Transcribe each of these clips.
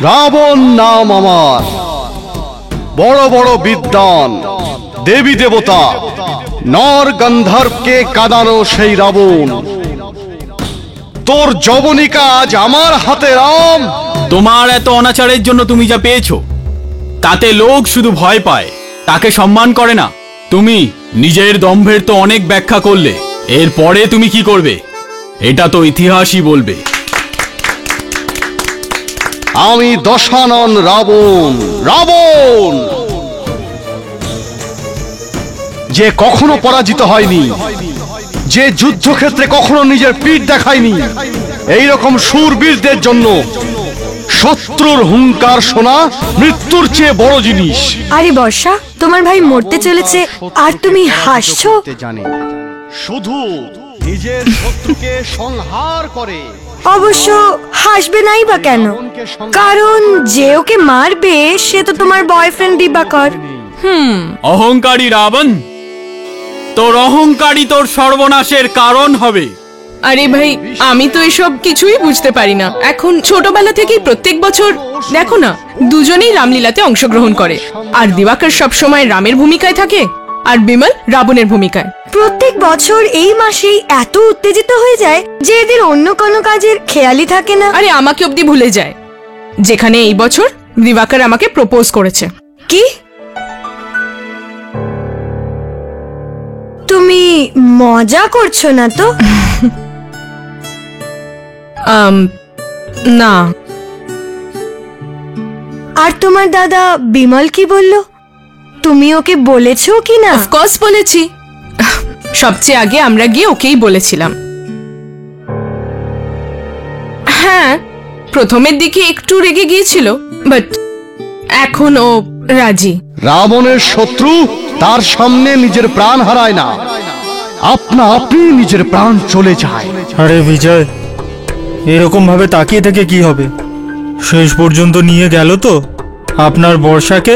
রাবণ নাম আমার, বড় বড় বিদ্বান, দেবী দেবতা, নর গন্ধর্বকে কাঁদানো সেই রাবণ। তোর যবনিকা আজ আমার হাতে রাম। তোমার এত অনাচারের জন্য তুমি যা পেয়েছো তাতে লোক শুধু ভয় পায়, তাকে সম্মান করে না। তুমি নিজের দম্ভের তো অনেক ব্যাখ্যা করলে, এরপরে তুমি কি করবে এটা তো ইতিহাসই বলবে। আমি দশানন রাবণ, রাবণ যে কখনো পরাজিত হয়নি, যে যুদ্ধক্ষেত্রে কখনো নিজের পিঠ দেখায়নি। এইরকম শূরবীরদের জন্য শত্রুর হুঙ্কার শোনা মৃত্যুর চেয়ে বড় জিনিস। আরে বর্ষা, তোমার ভাই মরতে চলেছে আর তুমি হাসছো? শুধু নিজের শত্রুকে সংহার করে। অবশ্য হাসবে নাই বা কেন, কারণ যে ওকে মারবে সে তো তোমার বয়ফ্রেন্ড দিবাকর। অহংকারী রাবণ, তোর অহংকারী তোর সর্বনাশের কারণ হবে। আরে ভাই, আমি তো এসব কিছুই বুঝতে পারি না। এখন ছোটবেলা থেকেই প্রত্যেক বছর দেখো না, দুজনেই রামলীলাতে অংশগ্রহণ করে, আর দিবাকর সব সময় রামের ভূমিকায় থাকে আর বিমল রাবণের ভূমিকায়। প্রত্যেক বছর এই মাসেই এত উত্তেজিত হয়ে যায় যে এদের অন্য কোনো কাজের খেয়ালই থাকে না। আরে আমাকে অব্দি ভুলে যায়, যেখানে এই বছর দিবাকর আমাকে প্রপোজ করেছে। কি? তুমি মজা করছো না তো? না। আর তোমার দাদা বিমল কি বলল? তুমি ওকে বলেছো কি না? অফকোর্স বলেছি, সবচেয়ে আগে আমরা গিয়ে ওকেই বলেছিলাম। হ্যাঁ, প্রথমের দিকে একটু রেগে গিয়েছিল, বাট এখন ও রাজি। রাবণের শত্রু তার সামনে নিজের প্রাণ হারায় না, আপনা আপনি নিজের প্রাণ চলে যায়। আরে বিজয়, এরকম ভাবে তাকিয়ে থেকে কি হবে? শেষ পর্যন্ত নিয়ে গেল তো আপনার বর্ষাকে।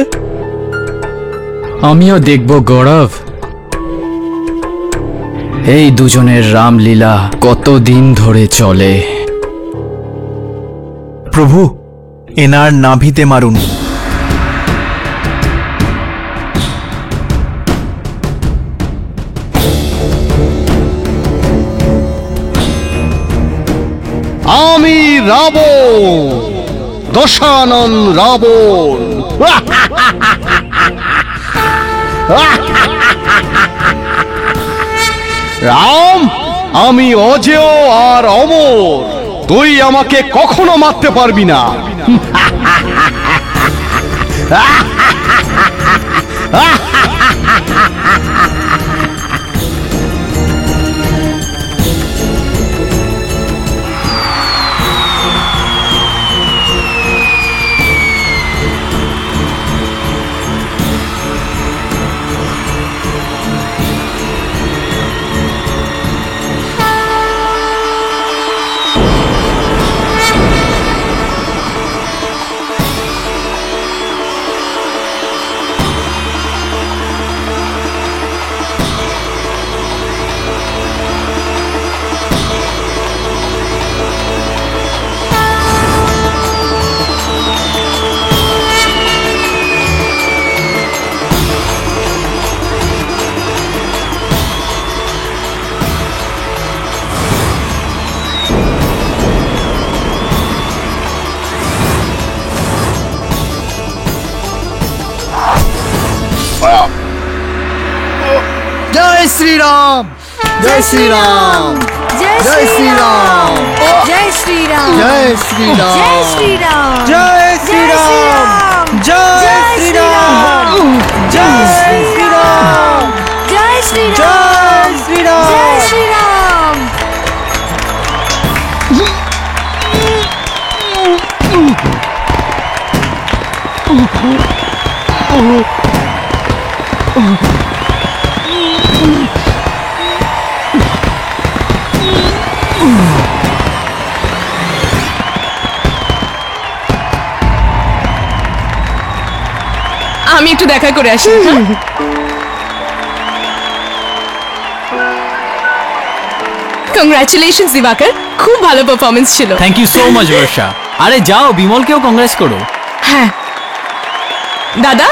আমিও দেখব গৌরব, এই দুজনের রামলীলা কতদিন ধরে চলে। প্রভু, এনার নাভিতে মারুন। আমি রাবণ, দশানন রাবণ। রাম, আমি অজেয় আর অমর, তুই আমাকে কখনো মারতে পারবি না। জয় শ্রীরাম, জয় শ্রীরাম, জয় শ্রীরাম, জয় শ্রীরাম, জয় শ্রীরাম, জয় শ্রীরাম, জয় শ্রীরাম, জয় শ্রীরাম, জয় শ্রীরাম, জয় শ্রীরাম, জয় শ্রীরাম। জয় শ্রীরাম। আমি একটু দেখা করে আসি। কংগ্রাচুলেশনস দিবাকর, খুব ভালো পারফরমেন্স ছিল। থ্যাংক ইউ সো মাচ বর্ষা। আরে যাও, বিমলকেও কংগ্রেস করো। হ্যাঁ দাদা,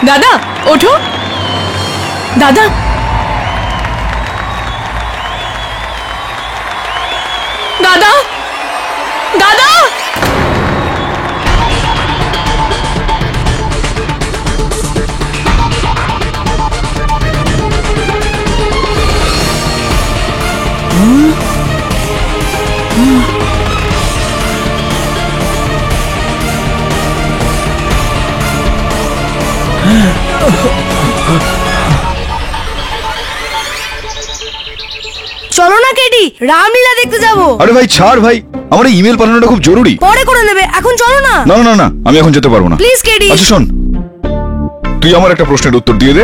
দাদা ওঠো। দাদা, দাদা, দাদা। চলো না কেডি, রামলীলা দেখতে যাবো। আরে ভাই ছাড় ভাই, আমার ইমেল পাঠানোটা খুব জরুরি। পরে করে নেবে, এখন চলো না। না না না, আমি এখন যেতে পারবো না। Please KD. আচ্ছা শোন, তুই আমার একটা প্রশ্নের উত্তর দিয়ে দে,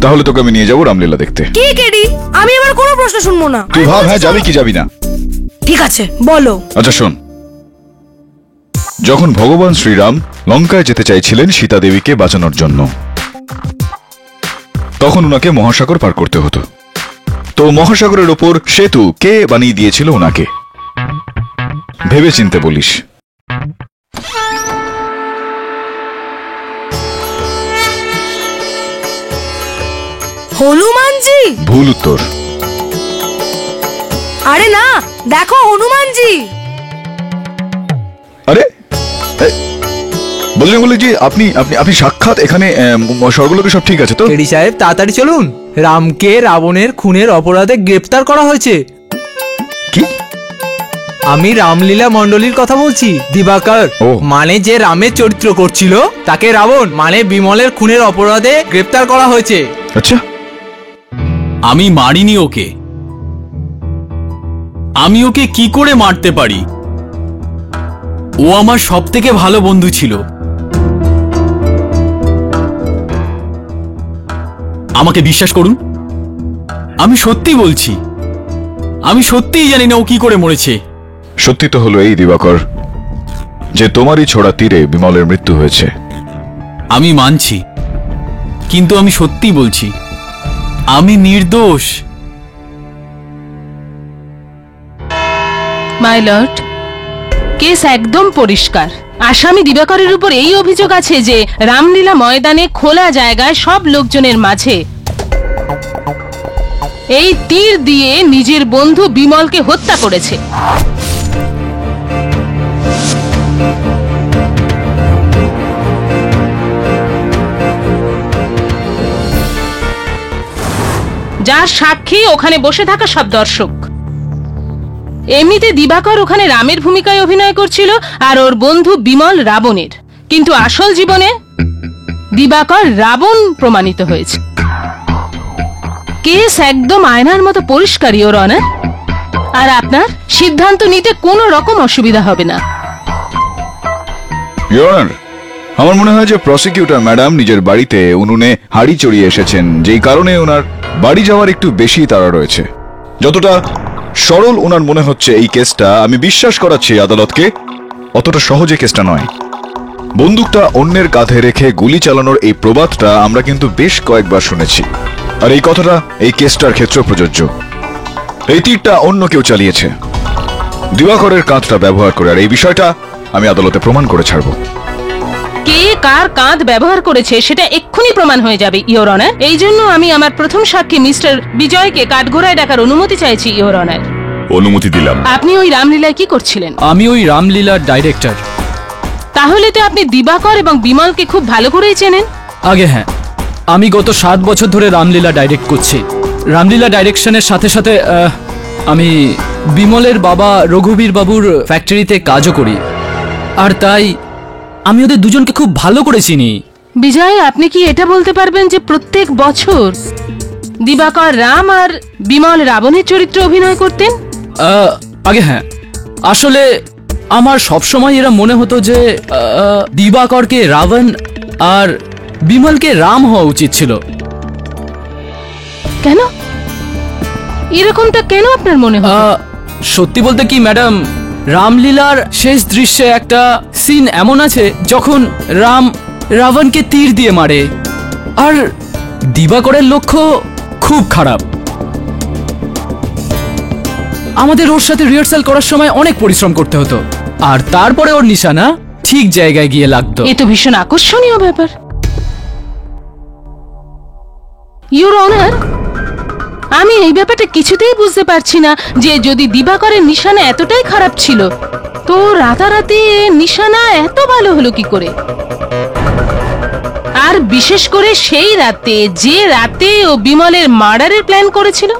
তাহলে তোকে আমি নিয়ে যাবো রামলীলা দেখতে। কি কেডি, আমি এবার কোনো প্রশ্ন শুনবো না। তুই ভাব, হ্যাঁ যাবি কি যাবি না। ঠিক আছে বলো। আচ্ছা শোন, যখন ভগবান শ্রীরাম লঙ্কায় যেতে চাইছিলেন সীতা দেবীকে বাঁচানোর জন্য, তখন ওনাকে মহাসাগর পার করতে হতো। তো মহাসাগরের ওপর সেতু কে বানিয়ে দিয়েছিল ওনাকে? ভেবে চিনতে বলিস। হনুমানজি। ভুল উত্তর। আরে না, দেখো হনুমানজি। আরে বজরঙ্গবলী জি, আপনি আপনি আপনি সাক্ষাৎ এখানে? স্বর্গলোকে সব ঠিক আছে তো? কেডি সাহেব তাড়াতাড়ি চলুন, রামকে রাবণের খুনের অপরাধে গ্রেপ্তার করা হয়েছে। কি? আমি রামলীলা মণ্ডলীর কথা বলছি, দিবাকর। ও। মানে যে রামের চরিত্র করছিল তাকে রাবণ মানে বিমলের খুনের অপরাধে গ্রেপ্তার করা হয়েছে। আচ্ছা, আমি মারিনি ওকে। আমি ওকে কি করে মারতে পারি? ও আমার সব থেকে ভালো বন্ধু ছিল। আমাকে বিশ্বাস করুন, আমি সত্যি বলছি, আমি সত্যিই জানি না ও কি করে মরেছে। সত্যি তো হলো এই দিবাকর, যে তোমারই ছোড়া তীরে বিমলের মৃত্যু হয়েছে। আমি মানছি, কিন্তু আমি সত্যি বলছি, আমি নির্দোষ। মাই লর্ড, কেস একদম পরিষ্কার। আসামি দিবাকরের উপর এই অভিযোগ আছে যে রামলীলা ময়দানে খোলা জায়গায় সব লোকজনের মাঝে এই তীর দিয়ে নিজের বন্ধু বিমলকে হত্যা করেছে। যার সাক্ষী ওখানে বসে থাকা সব দর্শক। এমনিতে দিবাকর ওখানে রামের ভূমিকায় অভিনয় করছিল আর ওর বন্ধু বিমল রাবণের, কিন্তু আসল জীবনে দিবাকর রাবণ প্রমাণিত হয়েছে। কেস একদম আয়নার মতো পরিষ্কার, ইওর অনার। আর আপনার সিদ্ধান্ত নিতে কোনো রকম অসুবিধা হবে না। ইওর অনার, আমার মনে হয় যে প্রসিকিউটর ম্যাডাম নিজের বাড়িতে উনুনে হাড়ি চড়িয়ে এসেছেন, যেই কারণে ওনার বাড়ি যাওয়ার একটু বেশি তাড়া রয়েছে। যতটা সরল ওনার মনে হচ্ছে এই কেসটা, আমি বিশ্বাস করাচ্ছি আদালতকে, অতটা সহজে কেসটা নয়। বন্দুকটা অন্যের কাঁধে রেখে গুলি চালানোর এই প্রবাদটা আমরা কিন্তু বেশ কয়েকবার শুনেছি, আর এই কথাটা এই কেসটার ক্ষেত্রে প্রযোজ্য। এই তীরটা অন্য কেউ চালিয়েছে, দিবাকরের কাঁধটা ব্যবহার করে, আর এই বিষয়টা আমি আদালতে প্রমাণ করে ছাড়বো। কে কার কাঁধ ব্যবহার করেছে সেটা এক্ষুনি প্রমাণ হয়ে যাবে, ইওর অনার। এই জন্য আমি আমার প্রথম সাক্ষী মিস্টার বিজয়কে কাঠগোড়ায় ডাকার অনুমতি চাইছি, ইওর অনার। অনুমতি দিলাম। আপনি ওই রামলীলায় কি করছিলেন? আমি ওই রামলীলার ডাইরেক্টর। তাহলে তো আপনি দিবাকর এবং বিমলকে খুব ভালো করেই চেনেন। আগে হ্যাঁ, আমি গত 7 বছর ধরে রামলীলা ডাইরেক্ট করছি। রামলীলা ডাইরেকশনের সাথে সাথে আমি বিমলের বাবা রঘুবীর বাবুর ফ্যাক্টরিতে কাজও করি, আর তাই আমি ওদের দুজনকে খুব ভালো করে চিনি। বিজয়, আপনি কি এটা বলতে পারবেন যে প্রত্যেক বছর দিবাকর রাম আর বিমল রাবণের চরিত্রে অভিনয় করতেন? আগে হ্যাঁ, আসলে আমার সবসময় এরা মনে হতো যে দিবাকরকে রাবণ আর বিমলকে রাম হওয়া উচিত ছিল। কেন এরকমটা কেন আপনার মনে হয়? সত্যি বলতে কি ম্যাডাম, রামলীলার শেষ দৃশ্যে একটা সিন এমন আছে যখন রাম রাবণকে তীর দিয়ে মারে, আর দিবাকরের লক্ষ্য খুব খারাপ। আমাদের ওর সাথে রিহার্সাল করার সময় অনেক পরিশ্রম করতে হতো, আর তারপরে ওর নিশানা ঠিক জায়গায় গিয়ে লাগতো। এ তো ভীষণ আকর্ষণীয় ব্যাপার। ইউর অনার, আমি এই ব্যাপারটা কিছুতেই বুঝতে পারছি না যে যদি দিবাকরের নিশানা এতটাই খারাপ ছিল তো রাতারাতি নিশানা এত ভালো হলো কি করে, আর বিশেষ করে সেই রাতে, যে রাতে ও বিমলের মার্ডারের প্ল্যান করেছিল।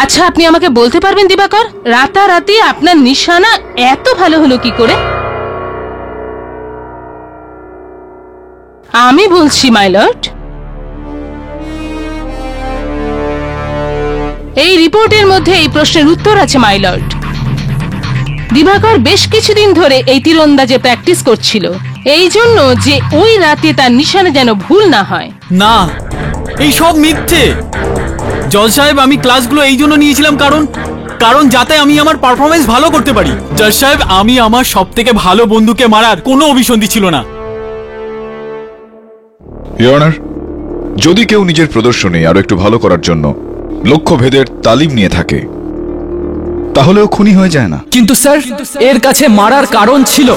আচ্ছা, আপনি আমাকে বলতে পারবেন দিবাকর, রাতারাতি আপনার নিশানা এত ভালো হলো কি করে? আমি বলছি মাই লর্ড, এই রিপোর্টের মধ্যে এই প্রশ্নের উত্তর আছে মাই লর্ড। দিবাকর বেশ কিছুদিন ধরে এই তীরন্দাজে প্র্যাকটিস করছিল, এই জন্য যে ওই রাতে তার নিশানা যেন ভুল না হয়। না, এই সব মিথ্যে। জজ সাহেব, আমি ক্লাসগুলো এই জন্য নিয়েছিলাম কারণ যাতে আমি আমার পারফরমেন্স ভালো করতে পারি। জজ সাহেব, আমি আমার সব থেকে ভালো বন্ধুকে মারার কোনো অভিসন্ধি ছিল না। ইওর অনার, যদি কেউ নিজের প্রদর্শনী আরো একটু ভালো করার জন্য লক্ষ্যভেদের তালিম নিয়ে থাকে তাহলেও খুনি হয়ে যায় না। কিন্তু স্যার, এর কাছে মারার কারণ ছিল।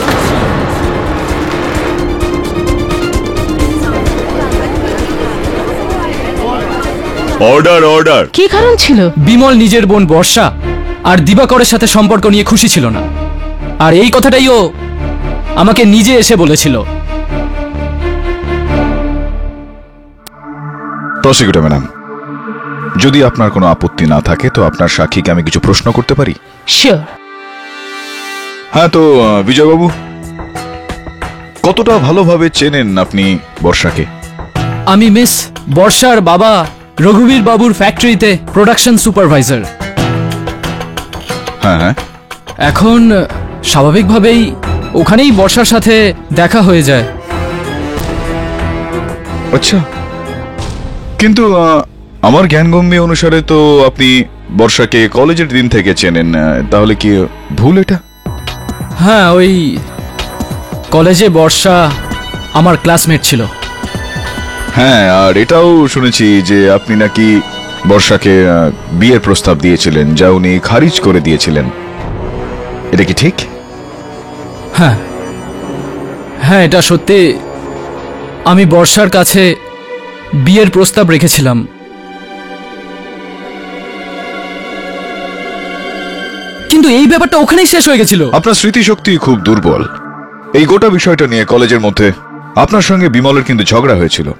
Order order. কি কারণ ছিল? বিমল নিজের বোন বর্ষা আর দিবাকরের সাথে সম্পর্ক নিয়ে খুশি ছিল না, আর এই কথাটাই ও আমাকে নিজে এসে বলেছিল। প্রসিকিউটর ম্যাডাম, যদি আপনার কোনো আপত্তি না থাকে তো আপনার সাক্ষীকে আমি কিছু প্রশ্ন করতে পারি? শিওর। হ্যাঁ, তো বিজয়বাবু, কতটা ভালোভাবে চেনেন আপনি বর্ষাকে? আমি মিস বর্ষার বাবা রঘুবীর বাবুর ফ্যাক্টরিতে প্রোডাকশন সুপারভাইজার। হ্যাঁ হ্যাঁ। এখন স্বাভাবিকভাবেই ওখানেই বর্ষার সাথে দেখা হয়ে যায়। আচ্ছা, কিন্তু আমার জ্ঞানগম্য অনুসারে তো আপনি বর্ষাকে কলেজের দিন থেকে চেনেন, তাহলে কি ভুল এটা? হ্যাঁ, ওই কলেজে বর্ষা আমার ক্লাসমেট ছিল। হ্যাঁ, আর এটাও শুনেছি যে আপনি নাকি বর্ষাকে বিয়ের প্রস্তাব দিয়েছিলেন, যা উনি খারিজ করে দিয়েছিলেন। এটা কি ঠিক? হ্যাঁ হ্যাঁ, এটা সত্যি। আমি বর্ষার কাছে বিয়ের প্রস্তাব রেখেছিলাম, কিন্তু এই ব্যাপারটা ওখানেই শেষ হয়ে গেছিল। আপনার স্মৃতিশক্তি খুব দুর্বল। এই গোটা বিষয়টা নিয়ে কলেজের মধ্যে আপনার সঙ্গে বিমলের কিন্তু ঝগড়া হয়েছিল,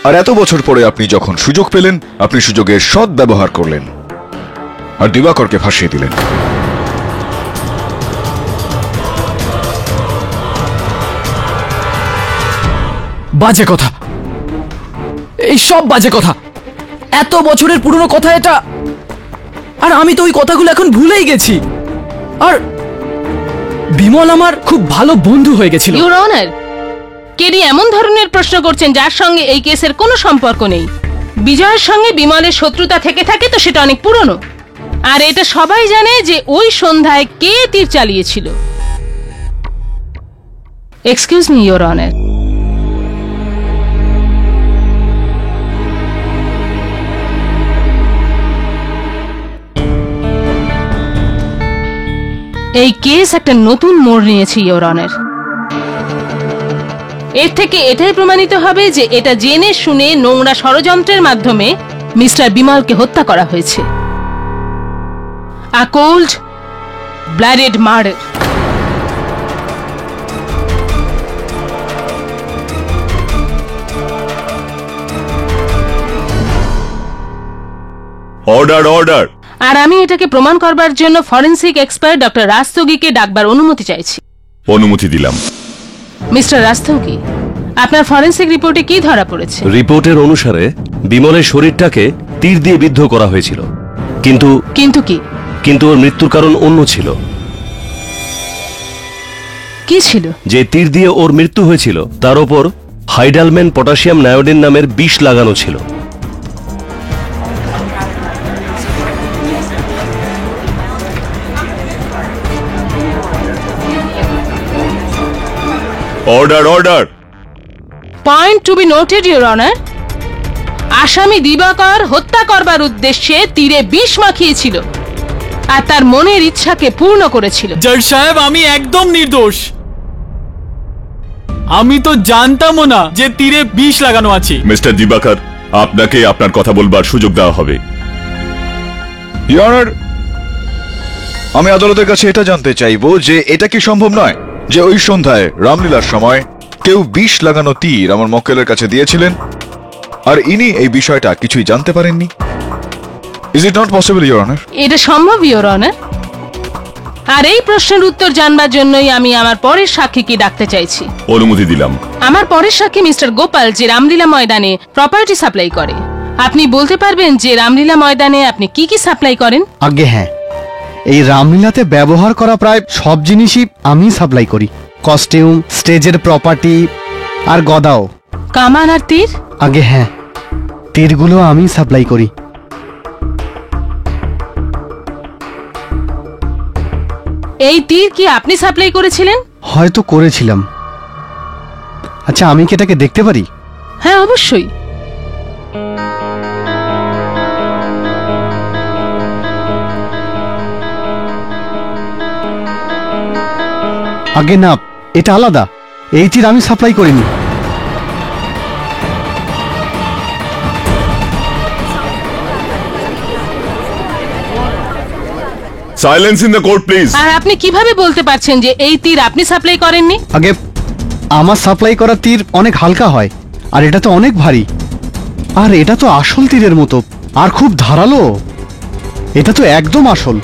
আর এত বছর পরে আপনি যখন সুযোগ পেলেন আপনি সুযোগের সৎ ব্যবহার করলেন আর দিবাকরকে ফাঁসিয়ে দিলেন। বাজে কথা, এই সব বাজে কথা, এত বছরের পুরনো কথা এটা। আর আমি তো ওই কথাগুলো এখন ভুলেই গেছি। আর বিমল আমার খুব ভালো বন্ধু হয়ে গেছিল। ইউর অনার, কেডি এমন ধরনের প্রশ্ন করছেন যার সঙ্গে এই কেসের কোনো সম্পর্ক নেই। বিজয়ের সঙ্গে বিমলের শত্রুতা থেকে থাকে তো সেটা অনেক পুরনো, আর এটা সবাই জানে যে ওই সন্ধ্যায় কে তীর চালিয়েছিল। এক্সকিউজ মি ইউর অনার, এই কেস একটা নতুন মোড় নিয়েছে ইউর অনার। এর থেকে এটাই প্রমাণিত হবে যে এটা জেনে শুনে নোংরা ষড়যন্ত্রের মাধ্যমে মিস্টার বিমলকে হত্যা করা হয়েছে। A cold blooded murder. Order order. আর আমি এটাকে প্রমাণ করবার জন্য ফরেনসিক এক্সপার্ট ডক্টর রাস্তগিকে ডাকবার অনুমতি চাইছি। অনুমতি দিলাম। মিস্টার রাস্তগি, আপনার ফরেনসিক রিপোর্টে কি ধরা পড়েছে? রিপোর্টের অনুসারে বিমলের শরীরটাকে তীর দিয়ে বিদ্ধ করা হয়েছিল, কিন্তু কিন্তু ওর মৃত্যুর কারণ অন্য ছিল। কি ছিল? যে তীর দিয়ে ওর মৃত্যু হয়েছিল তার ওপর হাইডালমেন পটাশিয়াম নায়োডিন নামের বিষ লাগানো ছিল। Order order. Point to be noted your honour, আসামি দিবাকর হত্যা করবার উদ্দেশ্যে তীরে বিষ মাখিয়েছিল আর তার মনের ইচ্ছাকে পূর্ণ করেছিল। জজ সাহেব, আমি একদম নির্দোষ। আমি তো জানতামও না যে তীরে বিষ লাগানো আছে। মিস্টার দিবাকর, আপনাকে আপনার কথা বলবার সুযোগ দেওয়া হবে। ইওর অনার, আমি আদালতের কাছে এটা জানতে চাইবো যে এটা কি সম্ভব নয় যে ওই সন্ধ্যায় রামলীলার সময় কেউ বিষ লাগানো তীর আমার মক্কেলের কাছে দিয়েছিলেন আর ইনি এই বিষয়টা কিছুই জানতে পারেননি? Is it not possible your honour? এটা সম্ভব ইওর অনার। আর এই প্রশ্নের উত্তর জানবার জন্যই আমি আমার পরের সাক্ষীকে ডাকতে চাইছি। অনুমতি দিলাম। আমার পরের সাক্ষী মিস্টার গোপাল, যে রামলীলা ময়দানে প্রপার্টি সাপ্লাই করে। আপনি বলতে পারবেন যে রামলীলা ময়দানে আপনি কি কি সাপ্লাই করেন? আগে হ্যাঁ, এই রামলীলাতে ব্যবহার করা প্রায় সব জিনিসই আমি সাপ্লাই করি। কস্টিউম, স্টেজের প্রপার্টি আর গদাও। কামান আর তীর? আগে হ্যাঁ, তীরগুলো আমি সাপ্লাই করি। এই তীর কি আপনি সাপ্লাই করেছিলেন? হয়তো করেছিলাম। আচ্ছা, আমি কি এটাকে দেখতে পারি? হ্যাঁ, অবশ্যই। আগে না, এটা আলাদা। এই তীর আমি সাপ্লাই করিনি। Silence in the court please. আর আপনি কিভাবে বলতে পারছেন যে এই তীর আপনি সাপ্লাই করেননি? আগে আমার সাপ্লাই করা তীর অনেক হালকা হয়, আর এটা তো অনেক ভারী। আর এটা তো আসল তীরের মতো, আর খুব ধারালো। এটা তো একদম আসল।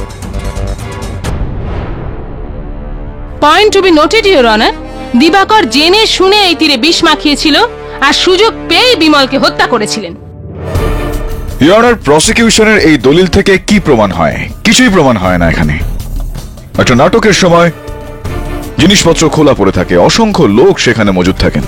Point to be noted your honour, Divakar জেনে শুনে এই তীরে বিষ মাখিয়েছিল আর সুযোগ পেয়ে বিমলকে হত্যা করেছিলেন। ইওর অনার, প্রসিকিউশনের এই দলিল থেকে কি প্রমাণ হয়? কিছুই প্রমাণ হয় না এখানে। একটা নাটকের সময় জিনিসপত্র খোলা পড়ে থাকে, অসংখ্য লোক সেখানে মজুদ থাকেন।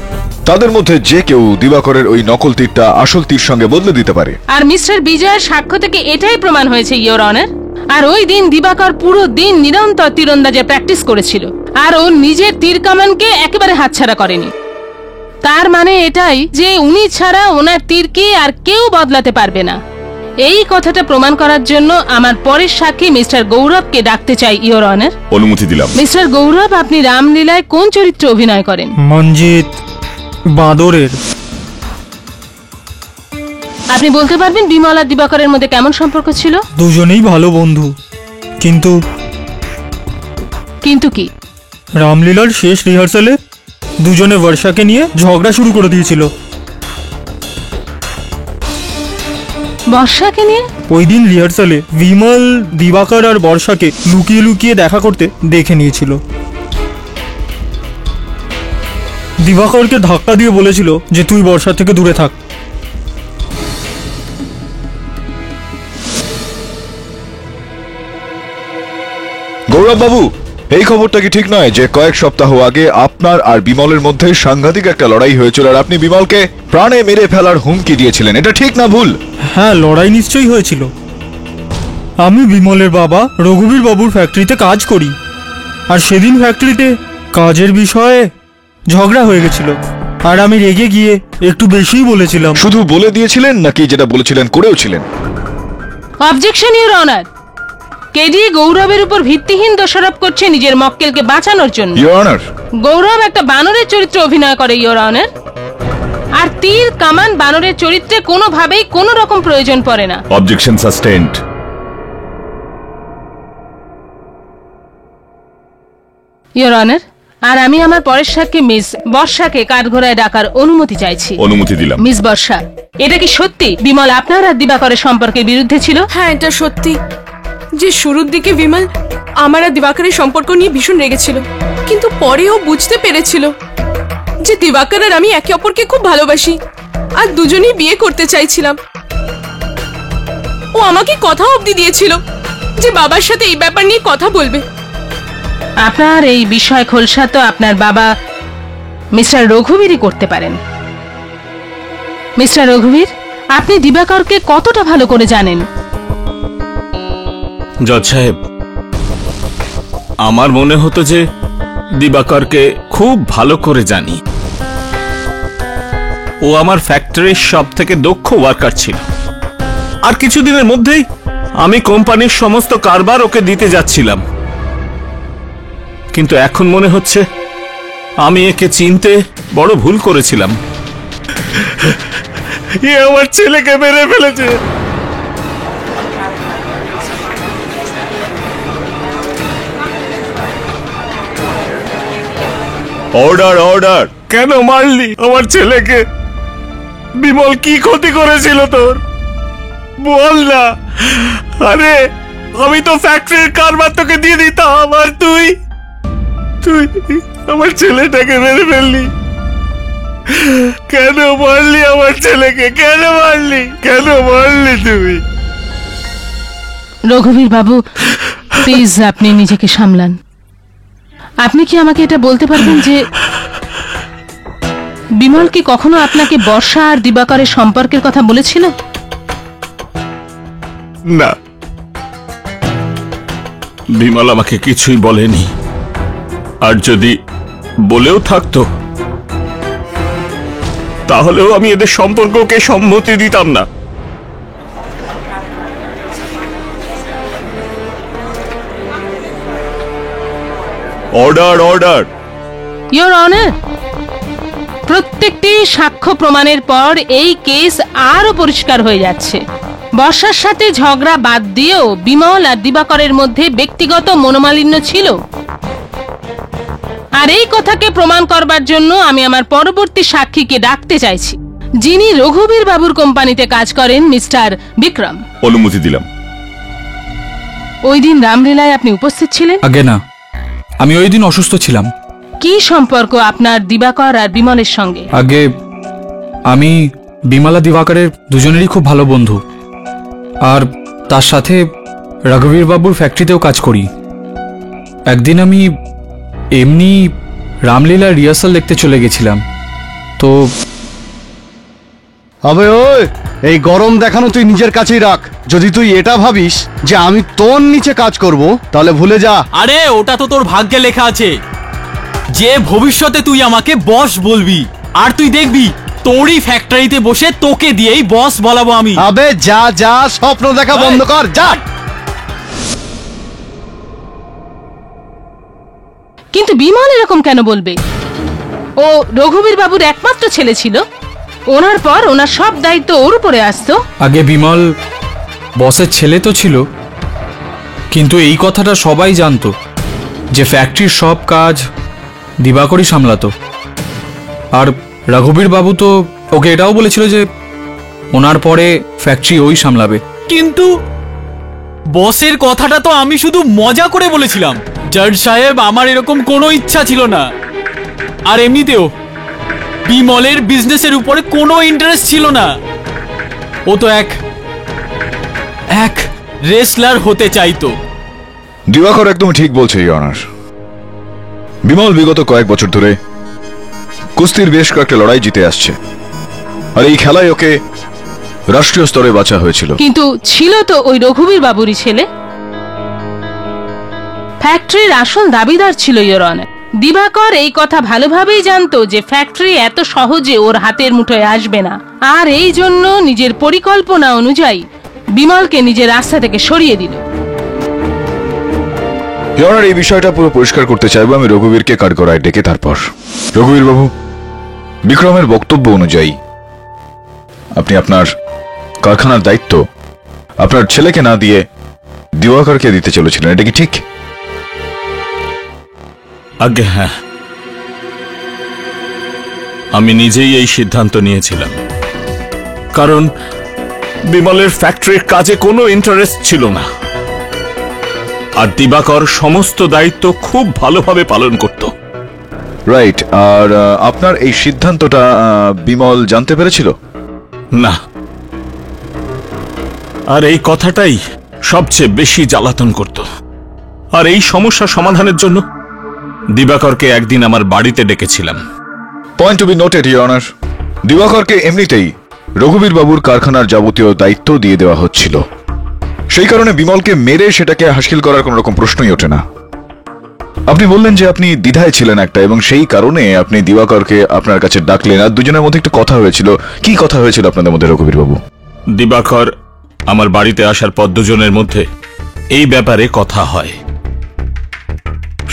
তাদের মধ্যে যে কেউ দিবাকরের ওই নকল তীরটা আসল তীর সঙ্গে বদলে দিতে পারে। আর মিস্টার বিজয়ের সাক্ষ্য থেকে এটাই প্রমাণ হয়েছে ইওর অনার। আর ওই দিন দিবাকর পুরো দিন নিরন্তর তীরন্দাজে প্র্যাকটিস করেছিল, আর ও নিজের তীর কামানকে একেবারে হাতছাড়া করেনি। তার মানে এটাই যে উনি ছাড়া ওনার তীরকে আর কেউ বদলাতে পারবে না। এই কথাটা প্রমাণ করার জন্য আমার পরের সাক্ষী মিস্টার গৌরবকে ডাকতে চাই ইওর অনার। অনুমতি দিলাম। মিস্টার গৌরব, আপনি রামলীলায় কোন চরিত্রে অভিনয় করেন? মঞ্জিত বাঁদরের। আপনি বলতে পারবেন বিমল আর দিবাকরের মধ্যে কেমন সম্পর্ক ছিল? দুজনেই ভালো বন্ধু, কিন্তু কিন্তু কি? রামলীলার শেষ রিহার্সালে দুজনে বর্ষাকে নিয়ে ঝগড়া শুরু করে দিয়েছিল। বর্ষাকে নিয়ে? ওই দিন রিহার্সালে বিমল দিবাকর আর বর্ষাকে লুকিয়ে লুকিয়ে দেখা করতে দেখে নিয়েছিল। দিবাকরকে ধাক্কা দিয়ে বলেছিল যে তুই বর্ষা থেকে দূরে থাক। গৌরব বাবু, এই খবরটা কি ঠিক নয় যে কয়েক সপ্তাহ আগে আপনার আর বিমলের মধ্যে সাংঘাতিক একটা লড়াই হয়েছিল আর আপনি বিমলকে প্রাণে মেরে ফেলার হুমকি দিয়েছিলেন? এটা ঠিক না ভুল? হ্যাঁ, লড়াই নিশ্চয়ই হয়েছিল। আমি বিমলের বাবা রঘুবীর বাবুর ফ্যাক্টরিতে কাজ করি, আর সেদিন ফ্যাক্টরিতে কাজের বিষয়ে ঝগড়া হয়ে গেছিল, আর আমি রেগে গিয়ে একটু বেশিই বলেছিলাম। শুধু বলে দিয়েছিলেন নাকি যেটা বলেছিলেন করেও ছিলেন? Objection your honour. কেডি গৌরবের উপর ভিত্তিহীন দোষারোপ করছে নিজের মক্কেলকে বাঁচানোর জন্য। ইওর অনার, গৌরব একটা বানরের চরিত্রে অভিনয় করে ইওর অনার, আর তীর কামান বানরের চরিত্রে কোনোভাবেই কোনো রকম প্রয়োজন পড়ে না। Objection sustained. ইওর অনার, আর আমি আমার পরের সাক্ষী মিস বর্ষাকে কাঠঘোড়ায় ডাকার অনুমতি চাইছি। অনুমতি দিলাম। মিস বর্ষা, এটা কি সত্যি বিমল আপনার আর দিবাকরের সম্পর্কের বিরুদ্ধে ছিল? হ্যাঁ, এটা সত্যি যে শুরুর দিকে বিমল আমার আর দিবাকরের সম্পর্ক নিয়ে ভীষণ রেগেছিল, কিন্তু পরে ও বুঝতে পেরেছিল যে দিবাকর আর আমি একে অপরকে খুব ভালোবাসি আর দুজনেই বিয়ে করতে চাইছিলাম। ও আমাকে কথা অবধি দিয়েছিল যে বাবার সাথে এই ব্যাপার নিয়ে কথা বলবে। আপনার এই বিষয় খোলসা তো আপনার বাবা মিস্টার রঘুবীরই করতে পারেন। মিস্টার রঘুবীর, আপনি দিবাকরকে কতটা ভালো করে জানেন? জজ সাহেব, আমার মনে হতো যে দিবাকরকে খুব ভালো করে জানি। ও আমার ফ্যাক্টরির সব থেকে দক্ষ ওয়ার্কার ছিল। আর কিছুদিনের মধ্যেই আমি কোম্পানির সমস্ত কারবার ওকে দিতে যাচ্ছিলাম, কিন্তু এখন মনে হচ্ছে আমি একে চিনতে বড় ভুল করেছিলাম। এ আমার ছেলেকে মেরে ফেলেছে। Order order! কেন মারলি আমার ছেলেকে? বিমল কি ক্ষতি করেছিল তোর? বল না। আরে আমি তো ফ্যাক্টরির কারবার তোকে দিয়ে দিতাম, আর তুই তুই আমার ছেলেটাকে মেরে ফেললি। কেন মারলি আমার ছেলেকে? কেন মারলি? কেন মারলি তুই? রঘুবীর বাবু, প্লিজ আপনি নিজেকে সামলান। আপনি কি আমাকে এটা বলতে পারবেন যে বিমল কি কখনো আপনাকে বর্ষা আর দিবাকরের সম্পর্কের কথা বলেছিল? না, বিমল আমাকে কিছুই বলেনি। আর যদি বলেও থাকতো তাহলেও আমি এদের সম্পর্ককে সম্মতি দিতাম না। Order order! ইয়োর অনার, প্রত্যেকটি সাক্ষ্য প্রমাণের পর এই কেস আরো পরিষ্কার হয়ে যাচ্ছে। বর্ষার সাথে ঝগড়া বাদ দিয়েও বিমল আর দিবাকরের মধ্যে ব্যক্তিগত মনোমালিন্য ছিল। আর এই কথাকে প্রমাণ করবার জন্য আমি আমার পরবর্তী সাক্ষীকে ডাকতে চাইছি, যিনি রঘুবীর বাবুর কোম্পানিতে কাজ করেন, মিস্টার বিক্রম। অনুমতি দিলাম। ওই দিন রামলীলায় আপনি উপস্থিত ছিলেন? আগে না, আমি ওই দিন অসুস্থ ছিলাম। কি সম্পর্ক আপনার দিবাকর আর বিমলের সঙ্গে? আগে আমি বিমলা দিবাকরের দুজনেরই খুব ভালো বন্ধু, আর তার সাথে রঘুবীর বাবুর ফ্যাক্টরিতেও কাজ করি। একদিন আমি এমনি রামলীলার রিহার্সাল দেখতে চলে গেছিলাম, তো আবে ওই, এই গরম দেখানো তুই নিজের কাছেই রাখ। যদি তুই এটা ভাবিস যে আমি তোর নিচে কাজ করব, তাহলে ভুলে যা। আরে ওটা তো তোর ভাগ্যে লেখা আছে যে ভবিষ্যতে তুই আমাকে বস বলবি, আর তুই দেখবি তোরই ফ্যাক্টরিতে বসে তোকে দিয়েই বস বলাবো আমি। আবে যা যা, স্বপ্ন দেখা বন্ধ কর, যা। কিন্তু বিমল এরকম কেন বলবে? ও রঘুবীর বাবুর একমাত্র ছেলে ছিল। ওনার পর ওনার সব দায়িত্ব ওর উপরে আসতো। আগে বিমল বসের ছেলে তো ছিল, কিন্তু এই কথাটা সবাই জানতো যে ফ্যাক্টরির সব কাজ দিবাকরই সামলাতো। আর রঘুবীর বাবু তো ওকে এটাও বলেছিল যে ওনার পরে ফ্যাক্টরি ওই সামলাবে। কিন্তু বসের কথাটা তো আমি শুধু মজা করে বলেছিলাম। জজ সাহেব, আমার এরকম কোনো ইচ্ছা ছিল না। আর এমনিতেও বিমলের বিজনেসের উপরে কোনো ইন্টারেস্ট ছিল না। ও তো এক রেসলার হতে চাইতো। দিবাকর একদম ঠিক বলছে ইওর অনার। বিমল বিগত কয়েক বছর ধরে কুস্তির বেশ কয়েকটা লড়াই জিতে আসছে, আর এই খেলায় ওকে রাষ্ট্রীয় স্তরে বাঁচা হয়েছিল। কিন্তু ছিল তো ওই রঘুবীর বাবুরই ছেলে। ফ্যাক্টরির আসল দাবিদার ছিল ইয়োর অনার। দিবাকর এই কথা ভালোভাবেই জানতো যে ফ্যাক্টরি এত সহজে ওর হাতের মুঠোয় আসবে না, আর এই জন্য নিজের পরিকল্পনা অনুযায়ী বিমলকে নিজের রাস্তা থেকে সরিয়ে দিল। ইওর অনার, এই বিষয়টা পুরো পরিষ্কার করতে চাইবো আমি রঘুবীরকে কাঠগড়ায় ডেকে। তারপর রঘুবীর বাবু, বিক্রমের বক্তব্য অনুযায়ী আপনি আপনার কারখানার দায়িত্ব আপনার ছেলেকে না দিয়ে দিবাকরকে দিতে চলেছিলেন, এটা কি ঠিক? আগে হ্যাঁ, আমি নিজেই এই সিদ্ধান্ত নিয়েছিলাম, কারণ বিমলের ফ্যাক্টরির কাজে কোনো ইন্টারেস্ট ছিল না, আর দিবাকর সমস্ত দায়িত্ব খুব ভালোভাবে পালন করত। রাইট। আর আপনার এই সিদ্ধান্তটা বিমল জানতে পেরেছিল? না, আর এই কথাটাই সবচেয়ে বেশি জ্বালাতন করত। আর এই সমস্যা সমাধানের জন্য দিবাকরকে একদিন আমার বাড়িতে ডেকেছিলাম। Point to be noted your honour, দিবাকরকে এমনিতেই রঘুবীর বাবুর কারখানার যাবতীয় দায়িত্ব দিয়ে দেওয়া হচ্ছিল। সেই কারণে বিমলকে মেরে সেটাকে হাসিল করার কোনো রকম প্রশ্নই ওঠে না। আপনি বললেন যে আপনি দ্বিধায় ছিলেন একটা, এবং সেই কারণে আপনি দিবাকরকে আপনার কাছে ডাকলেন, আর দুজনের মধ্যে একটু কথা হয়েছিল। কি কথা হয়েছিল আপনাদের মধ্যে রঘুবীর বাবু? দিবাকর আমার বাড়িতে আসার পর দুজনের মধ্যে এই ব্যাপারে কথা হয়।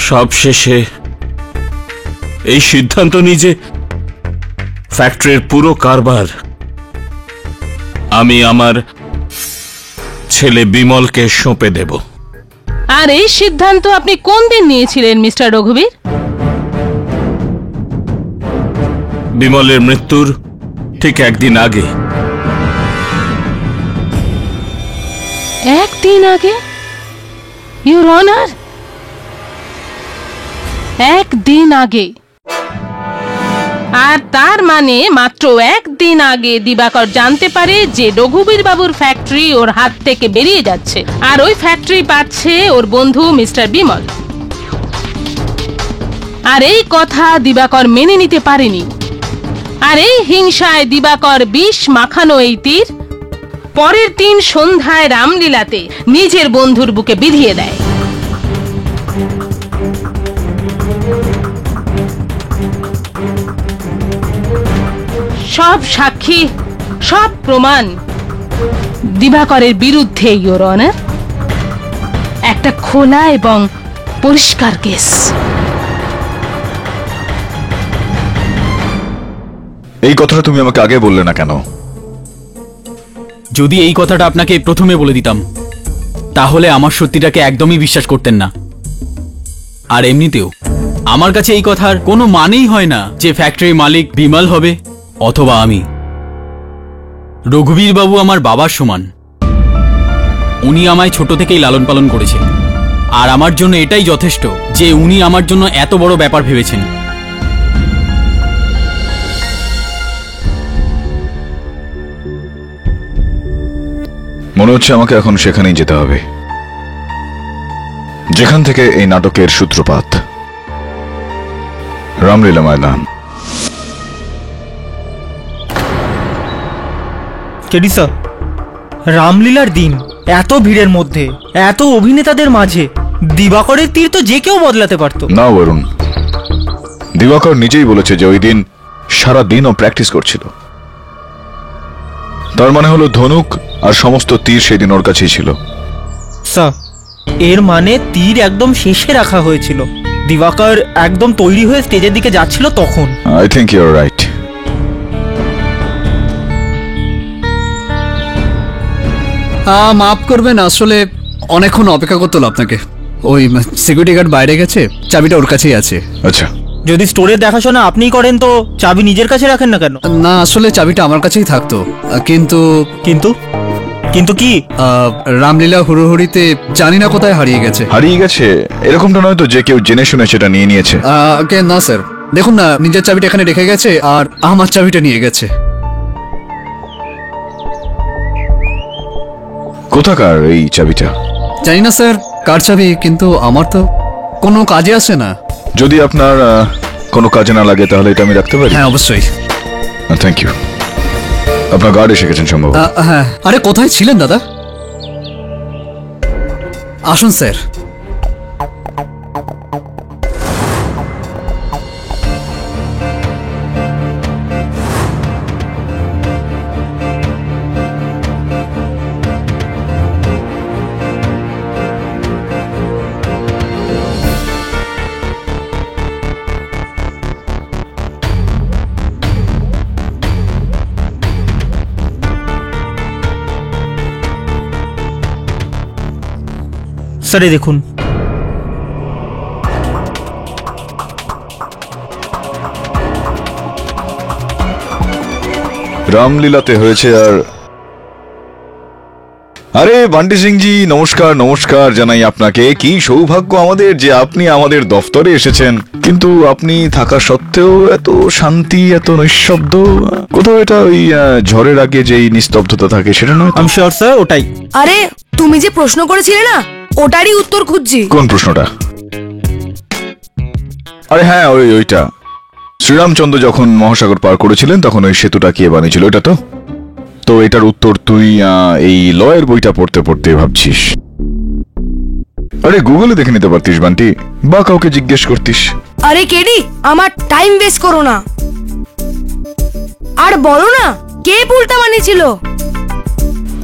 সব শেষে এই সিদ্ধান্ত নিই যে ফ্যাক্টরির পুরো কারবার আমি আমার ছেলে বিমলকে সঁপে দেব। আর এই সিদ্ধান্ত আপনি কোন দিন নিয়েছিলেন মিস্টার রঘুবীর? বিমলের মৃত্যুর ঠিক একদিন আগে। একদিন আগে? ইউর অনার, একদিন আগে? আর তার মানে মাত্র একদিন আগে দিবাকর জানতে পারে যে রঘুবীর বাবুর ফ্যাক্টরি ওর হাত থেকে বেরিয়ে যাচ্ছে, আর ওই ফ্যাক্টরি পাচ্ছে ওর বন্ধু মিস্টার বিমল। আর এই কথা দিবাকর মেনে নিতে পারেনি, আর এই হিংসায় দিবাকর বিষ মাখানো এই তীর পরের দিন সন্ধ্যায় রামলীলাতে নিজের বন্ধুর বুকে বিধিয়ে দেয়। সব সাক্ষী, সব প্রমাণ দিবাকরের বিরুদ্ধে, ইওর অনার। একটা খোলা এবং পরিষ্কার কেস। এই কথাটা তুমি আমাকে আগে বললে না কেন? যদি এই কথাটা আপনাকে প্রথমে বলে দিতাম তাহলে আমার সত্যিটাকে একদমই বিশ্বাস করতেন না। আর এমনিতেও আমার কাছে এই কথার কোনো মানেই হয় না যে ফ্যাক্টরির মালিক বিমল হবে অথবা আমি। রঘুবীর বাবু আমার বাবার সমান। উনি আমায় ছোট থেকেই লালন পালন করেছে, আর আমার জন্য এটাই যথেষ্ট যে উনি আমার জন্য এত বড় ব্যাপার ভেবেছেন। মনে হচ্ছে আমাকে এখন সেখানেই যেতে হবে যেখান থেকে এই নাটকের সূত্রপাত, রামলীলা ময়দান। কেডিসা, রামলীলার দিন এত ভিড়ের মধ্যে, এত অভিনেতাদের মাঝে দিবাকরের তীর তো যে কেউ বদলাতে পারতো। না বরুণ, দিবাকর নিজেই বলেছে যে ওই দিন সারা দিন ও প্র্যাকটিস করছিল। তার মানে হলো ধনুক আর সমস্ত তীর সেদিন ওর কাছেই ছিল। স্যার, এর মানে তীর একদম শেষে রাখা হয়েছিল, দিবাকর একদম তৈরি হয়ে স্টেজের দিকে যাচ্ছিল তখন। I think you are right. মাফ করবেন, আসলে অনেকক্ষণ অপেক্ষা করতে হলো আপনাকে। ওই সিকিউরিটি গার্ড বাইরে গেছে, চাবিটা ওর কাছেই আছে। আচ্ছা, যদি স্টোরের দেখাশোনা আপনিই করেন তো চাবি নিজের কাছে রাখেন না কেন? না, আসলে চাবিটা আমার কাছেই থাকতো, কিন্তু কিন্তু কিন্তু কি? রামলীলা হুড়োহুড়িতে জানি না কোথায় হারিয়ে গেছে। হারিয়ে গেছে এরকমটা নয় তো যে কেউ জেনে শুনে সেটা নিয়ে নিয়েছে? না স্যার, দেখুন না, নিজের চাবিটা এখানে রেখে গেছে আর আমার চাবিটা নিয়ে গেছে। কোথাকার এই চাবিটা? জানি না স্যার কার চাবি, কিন্তু আমার তো কোনো কাজে আসে না। যদি আপনার কোনো কাজে না লাগে তাহলে এটা আমি রাখতে পারি? হ্যাঁ, অবশ্যই। Thank you. আপনার গার্ড এসে গেছেন সম্ভব? হ্যাঁ। আরে কোথায় ছিলেন দাদা? আসুন স্যার। স্যার, দেখুন, রামলীলাতে হয়েছে। আর আরে বান্টি সিং জি, নমস্কার। নমস্কার জানাই আপনাকে। কি সৌভাগ্য আমাদের যে আপনি আমাদের দফতরে এসেছেন, কিন্তু আপনি থাকা সত্ত্বেও এত শান্তি, এত নিঃশব্দ। কোথাও এটা ওই ঝড়ের আগে যেই নিস্তব্ধতা থাকে সেটা নয়? আমি শিওর স্যার, ওটাই। আরে তুমি যে প্রশ্ন করেছিলে না, ওটারই উত্তর খুঁজছি। কোন প্রশ্নটা? আরে হ্যাঁ, ওইটা। শ্রীরামচন্দ্র যখন মহাসাগর পার করেছিলেন তখন ওই সেতুটা কে বানিয়েছিল, এটা তো? তো এটার উত্তর তুই এই লয়ের বইটা পড়তে পড়তে ভাবছিস। আরে গুগলে দেখে নিতে পারতিস বান্টি, বা কাউকে জিজ্ঞেস করতিস। আরে কেডি, আমার টাইম ওয়েস্ট করো না, আর বলো না কে ভুলটা বানিয়েছিল।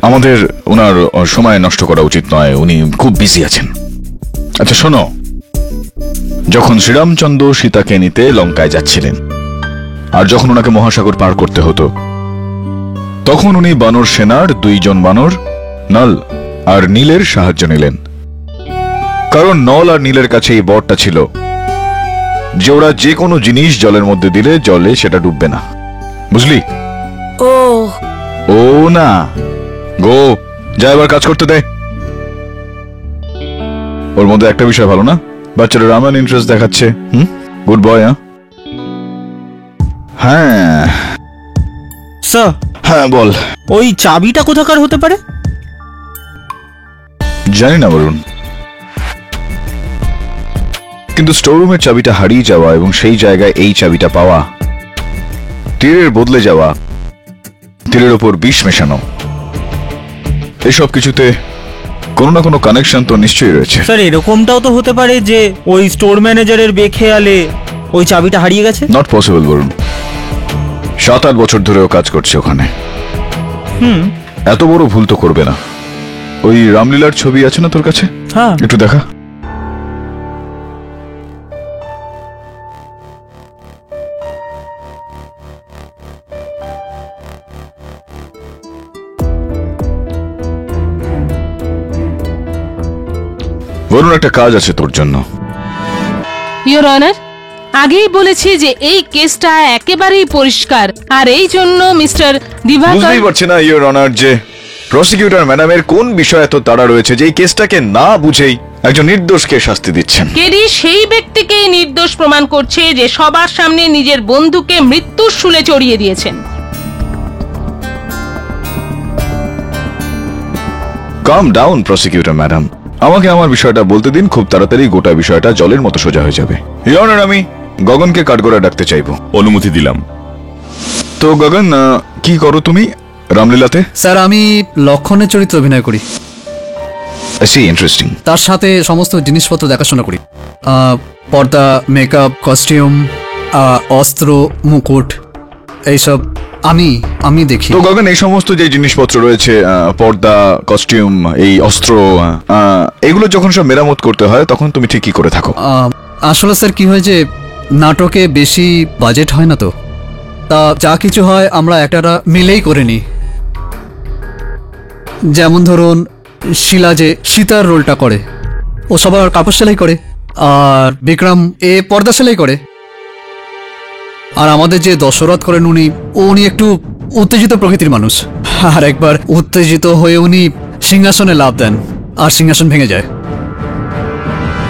আমাদের ওনার সময় নষ্ট করা উচিত নয়, উনি খুব বিজি আছেন। আচ্ছা শোনো, যখন শ্রীরামচন্দ্র সীতাকে নিতে লঙ্কায় যাচ্ছিলেন আর যখন ওনাকে মহাসাগর পার করতে হতো, তখন উনি বানর সেনার 2 জন বানর নল আর নীলের সাহায্য নিলেন। কারণ নল আর নীলের কাছে এই বরটা ছিল যে ওরা যে কোনো জিনিস জলের মধ্যে দিলে জলে সেটা ডুববে না, বুঝলি? ও ও না গো, যা এবার কাজ করতে দে। ওর মধ্যে একটা বিষয় ভালো না, বাচ্চারা রামায়ণ ইন্টারেস্ট দেখাচ্ছে। Good boy. হ্যাঁ স্যার। হ্যাঁ বল। ওই চাবিটা কোথাকার হতে পারে? জানি না বলুন, কিন্তু স্টোররুমের চাবিটা হারিয়ে যাওয়া এবং সেই জায়গায় এই চাবিটা পাওয়া, তীরের বদলে যাওয়া, তীরের ওপর বিষ মেশানো, এসব কিছুতে কোনো না কোনো কানেকশন তো নিশ্চয়ই রয়েছে। স্যার এরকমটাও তো হতে পারে যে ওই স্টোর ম্যানেজারের বেখেয়ালে ওই চাবিটা হারিয়ে গেছে। নট পসিবল বলুন, 7-8 বছর ধরেও কাজ করছে ওখানে। এত বড় ভুল তো করবে না। ওই রামলীলার ছবি আছে না তোর কাছে? হ্যাঁ, একটু দেখা। বলুন, একটা কাজ আছে তোর জন্য। ইওর অনার, আগেই বলেছি যে এই কেসটা একেবারেই পরিষ্কার, আর এই জন্য মিস্টার দিবাকর বুঝতেই পারছি না ইওর অনার যে প্রসিকিউটর ম্যাডামের কোন বিষয়ে এত তাড়া রয়েছে যে এই কেসটাকে না বুঝেই একজন নির্দোষকে শাস্তি দিচ্ছেন। কেডি সেই ব্যক্তিকেই নির্দোষ প্রমাণ করছে যে সবার সামনে নিজের বন্ধুকে মৃত্যুর শুলে চড়িয়ে দিয়েছেন। কাম ডাউন প্রসিকিউটর ম্যাডাম, আমাকে আমার বিষয়টা বলতে দিন, খুব তাড়াতাড়ি গোটা বিষয়টা জলের মতো সোজা হয়ে যাবে। ইওর অনার, আমি গগনকে কাঠগড়ায় ডাকতে চাইবো। অনুমতি দিলাম। তো গগন, কি করো তুমি রামলীলাতে? স্যার আমি লক্ষণের চরিত্র অভিনয় করি। See interesting. তার সাথে সমস্ত জিনিসপত্র দেখাশোনা করি, পর্দা, মেকআপ, কস্টিউম, অস্ত্র, মুকুট, এইসব আমি দেখি। তো গগন, এই সমস্ত যে জিনিসপত্র রয়েছে, পর্দা, কস্টিউম, এই অস্ত্র, এগুলো যখন সব মেরামত করতে হয় তখন তুমি ঠিক কি করে থাকো? আসলে স্যার কি হয় যে নাটকে বেশি বাজেট হয় না, তো তা যা কিছু হয় আমরা একটা মিলেই করে নিই। যেমন ধরুন শিলা যে সীতার রোলটা করে, ও সবার কাপড় সেলাই করে, আর বিক্রম পর্দা সেলাই করে, আর আমাদের যে দশরথ করেন উনি একটু উত্তেজিত প্রকৃতির মানুষ, আর একবার উত্তেজিত হয়ে উনি সিংহাসনে লাফ দেন আর সিংহাসন ভেঙে যায়।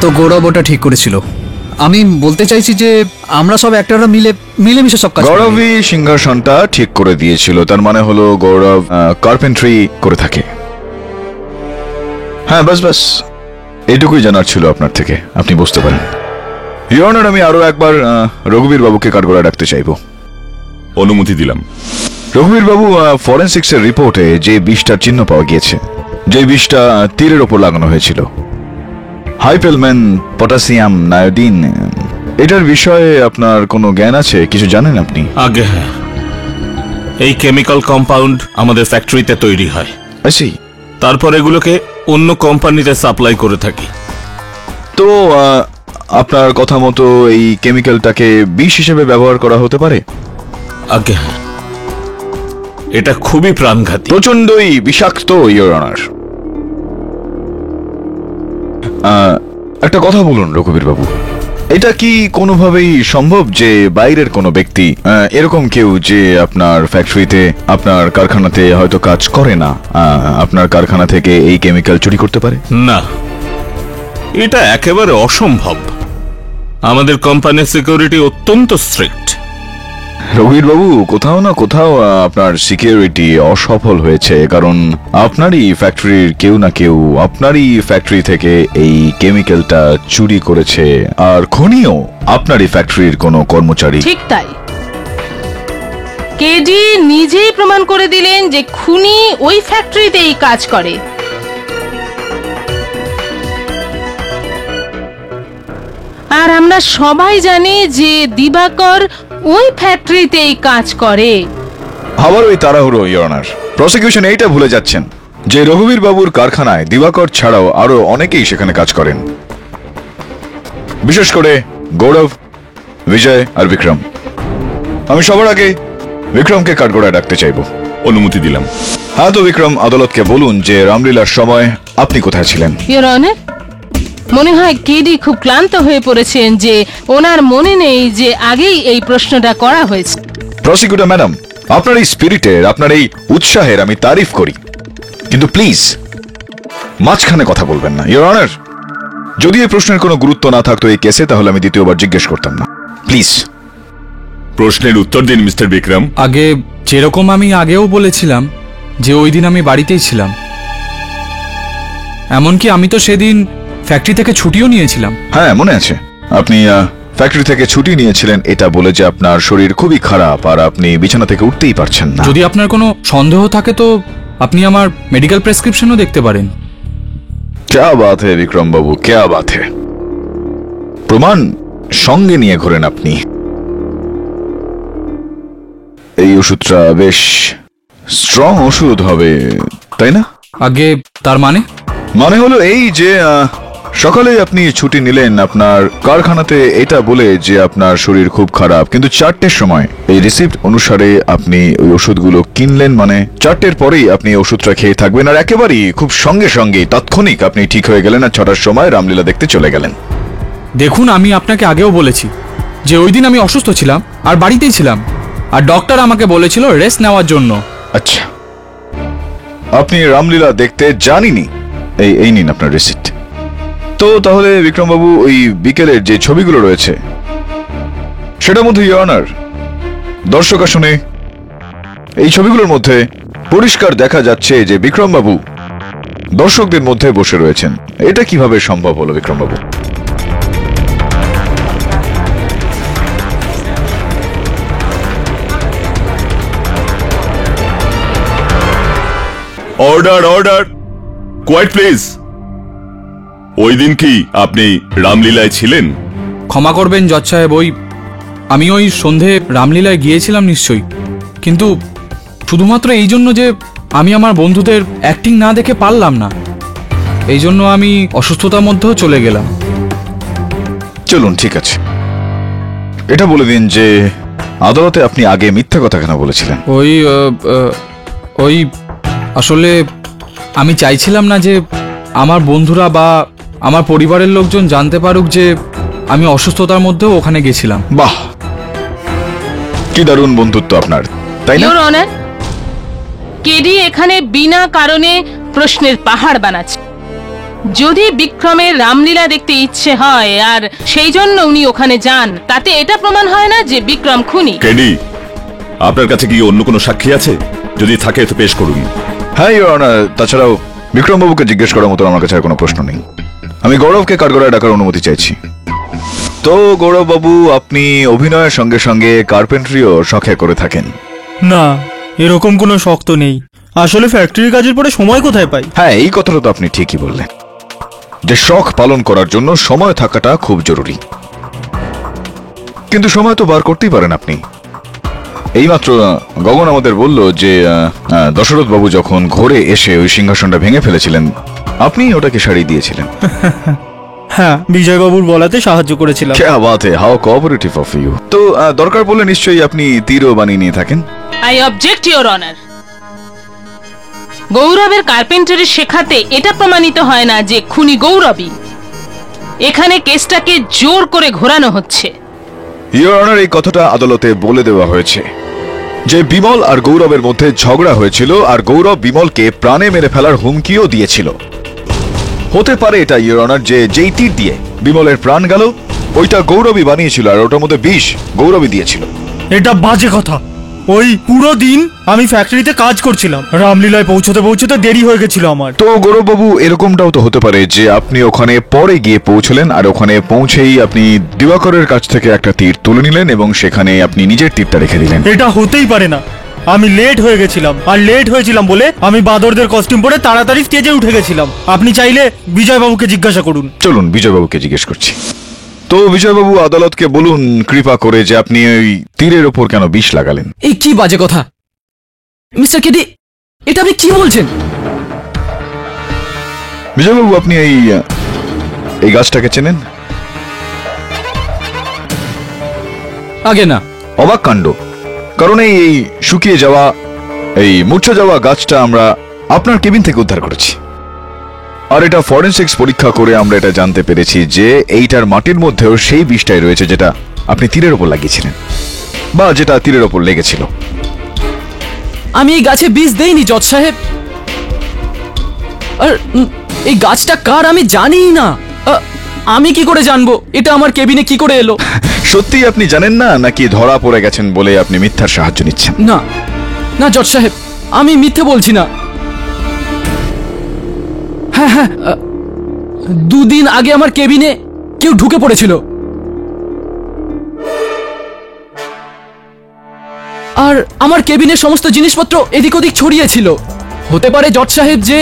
তো গৌরব ওটা ঠিক করেছিল। আমি বলতে চাইছি যে আমরা সব একটা মিলেমিশে সব কাজ করি। গৌরবই সিংহাসনটা ঠিক করে দিয়েছিল, তার মানে হলো গৌরব কার্পেন্ট্রি করে থাকে। হ্যাঁ বাস এইটুকুই জানার ছিল আপনার থেকে, আপনি বুঝতে পারেন। ইওর অনার, আমি আরো একবার রঘুবীর বাবুকে কাঠগড়ায় ডাকতে চাইবো। অনুমতি দিলাম। রঘুবীর বাবু, ফরেন্সিক্স এর রিপোর্টে যে বিষটার চিহ্ন পাওয়া গিয়েছে, যে বিষটা তীরের ওপর লাগানো হয়েছিল, হাইপেলম্যান পটাসিয়াম নায়োডিন, এটার বিষয়ে আপনার কোনো জ্ঞান আছে? কিছু জানেন আপনি? আগে হ্যাঁ, এই কেমিক্যাল কম্পাউন্ড আমাদের ফ্যাক্টরিতে তৈরি হয়, তারপর এগুলোকে অন্য কোম্পানিতে সাপ্লাই করে থাকি। তো আপনার কথা মতো এই কেমিক্যালটাকে বিষ হিসেবে ব্যবহার করা হতে পারে? আগে হ্যাঁ, এটা খুবই প্রাণঘাতী, প্রচন্ডই বিষাক্ত ইওর অনার। একটা কথা বলুন রঘুবীর বাবু, এটা কি কোনোভাবেই সম্ভব যে বাইরের কোনো ব্যক্তি, এরকম কেউ যে আপনার ফ্যাক্টরিতে, আপনার কারখানাতে হয়তো কাজ করে না, আপনার কারখানা থেকে এই কেমিক্যাল চুরি করতে পারে? না, এটা একেবারে অসম্ভব। আমাদের কোম্পানির সিকিউরিটি অত্যন্ত স্ট্রিক্ট। রঘুবীর বাবু, কোথাও না কোথাও আপনার সিকিউরিটি অসফল হয়েছে, কারণ আপনারই ফ্যাক্টরির কেউ না কেউ আপনারই ফ্যাক্টরি থেকে এই কেমিক্যালটা চুরি করেছে, আর খনিও আপনারই ফ্যাক্টরির কোনো কর্মচারী। ঠিক তাই, কেডি নিজেই প্রমাণ করে দিলেন যে খুনি ওই ফ্যাক্টরিতেই কাজ করে। আর আমরা সবাই জানি যে দিবাকর ওই ফ্যাক্টরিতেই কাজ করে। আবার ওই তাড়াহুড়ো, ইওর অনার। প্রসিকিউশন এইটা ভুলে যাচ্ছেন যে রঘুবীর বাবুর কারখানায় দিবাকর ছাড়াও আরো অনেকেই সেখানে কাজ করেন, বিশেষ করে গৌরব, বিজয় আর বিক্রম। আমি সবার আগে বিক্রমকে কাঠগড়ায় ডাকতে চাইবো। অনুমতি দিলাম। হ্যাঁ, তো বিক্রম, আদালতকে বলুন যে রামলীলার সময় আপনি কোথায় ছিলেন। ইওর অনার, মনে হয় কেডি খুব ক্লান্ত হয়ে পড়েছেন যে ওনার মনে নেই যে আগেই এই প্রশ্নটা করা হয়েছে। প্রসিকিউটর ম্যাডাম, আপনার এই স্পিরিটের, আপনার এই উৎসাহের আমি তারিফ করি, কিন্তু প্লিজ মাঝখানে কথা বলবেন না। ইওর অনার, যদি এই প্রশ্নের কোনো গুরুত্ব না থাকতো এই কেসে, তাহলে আমি দ্বিতীয়বার জিজ্ঞেস করতাম না। প্লিজ প্রশ্নের উত্তর দিন মিস্টার বিক্রম। আগে যেরকম আমি আগেও বলেছিলাম যে ওই দিন আমি বাড়িতেই ছিলাম, এমনকি আমি তো সেদিন ফ্যাক্টরি থেকে ছুটিও নিয়েছিলাম। হ্যাঁ, মনে আছে। আপনি ফ্যাক্টরি থেকে ছুটি নিয়েছিলেন এটা বলে যে আপনার শরীর খুবই খারাপ আর আপনি বিছানা থেকে উঠতেই পারছেন না। যদি আপনার কোনো সন্দেহ থাকে তো আপনি আমার মেডিকেল প্রেসক্রিপশনও দেখতে পারেন। ক্যা বাত হে বিক্রম বাবু, ক্যা বাত হে। প্রমাণ সঙ্গে নিয়ে ঘোরেন আপনি। এই ওষুধটা বেশ স্ট্রং ওষুধ হবে, তাই না? আগে তার মানে হলো এই যে সকালে আপনি ছুটি নিলেন আপনার কারখানাতে এটা বলে যে আপনার শরীর খুব খারাপ, কিন্তু 4টের সময় এই রিসিপ্ট অনুসারে আপনি ওই ওষুধগুলো কিনলেন, মানে 4টের পরেই আপনি ওষুধটা খেয়ে থাকবেন আর একেবারেই খুব সঙ্গে সঙ্গে তাৎক্ষণিক আপনি ঠিক হয়ে গেলেন আর 6টার সময় রামলীলা দেখতে চলে গেলেন। দেখুন, আমি আপনাকে আগেও বলেছি যে ওই দিন আমি অসুস্থ ছিলাম আর বাড়িতেই ছিলাম, আর ডক্টর আমাকে বলেছিল রেস্ট নেওয়ার জন্য। আচ্ছা, আপনি রামলীলা দেখতে জানিনি। এই নিন আপনার রিসিপ্ট। তো তাহলে বিক্রমবাবু, ওই বিকেলের যে ছবিগুলো রয়েছে সেটার মধ্যে ইওর অনার দর্শক আসনে এই ছবিগুলোর মধ্যে পরিষ্কার দেখা যাচ্ছে যে বিক্রমবাবু দর্শকদের মধ্যে বসে রয়েছেন। এটা কিভাবে সম্ভব হলো বিক্রমবাবু? Order, order, quiet please. ওই দিন কি আপনি রামলীলায় ছিলেন? ক্ষমা করবেন জজ সাহেব, আমি ওই সন্ধে রামলীলায় গিয়েছিলাম নিশ্চয়ই, কিন্তু শুধুমাত্র এই জন্য যে আমি আমার বন্ধুদের অ্যাক্টিং না দেখে পারলাম না, এই জন্য আমি অসুস্থতার মধ্যেও চলে গেলাম। চলুন, ঠিক আছে, এটা বলে দিন যে আদালতে আপনি আগে মিথ্যা কথা কেন বলেছিলেন? ওই আসলে আমি চাইছিলাম না যে আমার বন্ধুরা বা আমার পরিবারের লোকজন জানতে পারুক যে আমি অসুস্থতার মধ্যেও ওখানে গেছিলাম। বাহ, কি দারুণ বন্ধুত্ব আপনার, তাই না? ইওর অনার, কেডি এখানে বিনা কারণে প্রশ্নের পাহাড় বানাচ্ছে। যদি বিক্রমের রামলীলা দেখতে ইচ্ছে হয় আর সেই জন্য উনি ওখানে যান, তাতে এটা প্রমাণ হয় না যে বিক্রম খুনি। কেডি, আপনার কাছে কি অন্য কোনো সাক্ষী আছে? যদি থাকে তো পেশ করুন। হ্যাঁ ইওর অনার, তাছাড়াও বিক্রমবাবুকে জিজ্ঞেস করার মতো আমার কাছে আর কোনো প্রশ্ন নেই। আমি গৌরবকে কাঠগড়ায় ডাকার অনুমতি চাইছি। তো গৌরববাবু, আপনি অভিনয়ের সঙ্গে সঙ্গে কার্পেন্ট্রিও শখে করে থাকেন? না, এরকম কোনো শখ তো নেই। আসলে ফ্যাক্টরির কাজের পরে সময় কোথায় পাই? হ্যাঁ, এই কথাটা তো আপনি ঠিকই বললেন যে শখ পালন করার জন্য সময় থাকাটা খুব জরুরি, কিন্তু সময় তো বার করতেই পারেন আপনি। এইমাত্র গগন আমাদের বলল যে দশরথ বাবু যখন ঘোরে এসে ওই সিংহাসনটা ভেঙে ফেলেছিলেন, আপনি ওটাকে সারিয়ে দিয়েছিলেন। হ্যাঁ, বিজয়বাবুর বলাতে সাহায্য করেছিলাম। ক্যা বাত হে, হাউ কোঅপারেটিভ অফ ইউ। তো দরকার পড়লে নিশ্চয়ই আপনি তীরও বানিয়ে নিয়ে থাকেন। I object your honour. গৌরবের কার্পেন্টারি শেখাতে এটা প্রমাণিত হয় না যে খুনি গৌরবই। এখানে কেসটাকে জোর করে ঘোরানো হচ্ছে। ইওর অনার, এই কথাটা আদালতে বলে দেওয়া হয়েছে যে বিমল আর গৌরবের মধ্যে ঝগড়া হয়েছিল আর গৌরব বিমলকে প্রাণে মেরে ফেলার হুমকিও দিয়েছিল। হতে পারে এটা ইওর অনার যে যেই তীর দিয়ে বিমলের প্রাণ গেল ওইটা গৌরবই বানিয়েছিল আর ওটার মধ্যে বিষ গৌরবই দিয়েছিল। এটা বাজে কথা। ওই পুরো দিন আমি ফ্যাক্টরিতে কাজ করছিলাম, রামলীলায় পৌঁছতে পৌঁছতে দেরি হয়ে গেছিল আমার। তো গৌরববাবু, এরকমটাও তো হতে পারে যে আপনি ওখানে পরে গিয়ে পৌঁছলেন আর ওখানে পৌঁছেই আপনি দিবাকরের কাছ থেকে একটা তীর তুলে নিলেন এবং সেখানে আপনি নিজের তীরটা রেখে দিলেন। এটা হতেই পারে না। আমি লেট হয়ে গেছিলাম, আর লেট হয়েছিলাম বলে আমি বাদরদের কস্টিউম পরে তাড়াতাড়ি স্টেজে উঠে গেছিলাম। আপনি চাইলে বিজয়বাবুকে জিজ্ঞাসা করুন। চলুন বিজয়বাবুকে জিজ্ঞেস করছি। তো বিজয়বাবু আদালতকে বলুন কৃপা করে যে আপনি ওই তীরের ওপর কেন বিষ লাগালেন। এই কি বাজে কথা মিস্টার কেডি, এটা আপনি কি বলছেন? বিজয়বাবু আপনি এই গাছটাকে চেনেন? আগে না। অবাক কাণ্ড, কারণ এই শুকিয়ে যাওয়া এই মূর্ছা যাওয়া গাছটা আমরা আপনার কেবিন থেকে উদ্ধার করেছি। আর এটা ফরেনসিক্স পরীক্ষা করে আমরা এটা জানতে পেরেছি যে এইটার মাটির মধ্যেও সেই বিষটাই রয়েছে যেটা আপনি তীরের ওপর লাগিয়েছিলেন, বা যেটা তীরের ওপর লেগেছিল। আমি এই গাছে বীজ দেইনি জজ সাহেব। আর এই গাছটা কার আমি জানি না। আমি কি করে জানবো এটা আমার কেবিনে কি করে এলো? সত্যি আপনি জানেন না, নাকি ধরা পড়ে গেছেন বলে আপনি মিথ্যার সাহায্য নিচ্ছেন? না না জজ সাহেব, আমি মিথ্যে বলছি না। হ্যাঁ হ্যাঁ, 2 দিন আগে আমার কেবিনে কেউ ঢুকে পড়েছিল, আর আমার কেবিনের সমস্ত জিনিসপত্র এদিক ওদিক ছড়িয়েছিল। হতে পারে জজ সাহেব যে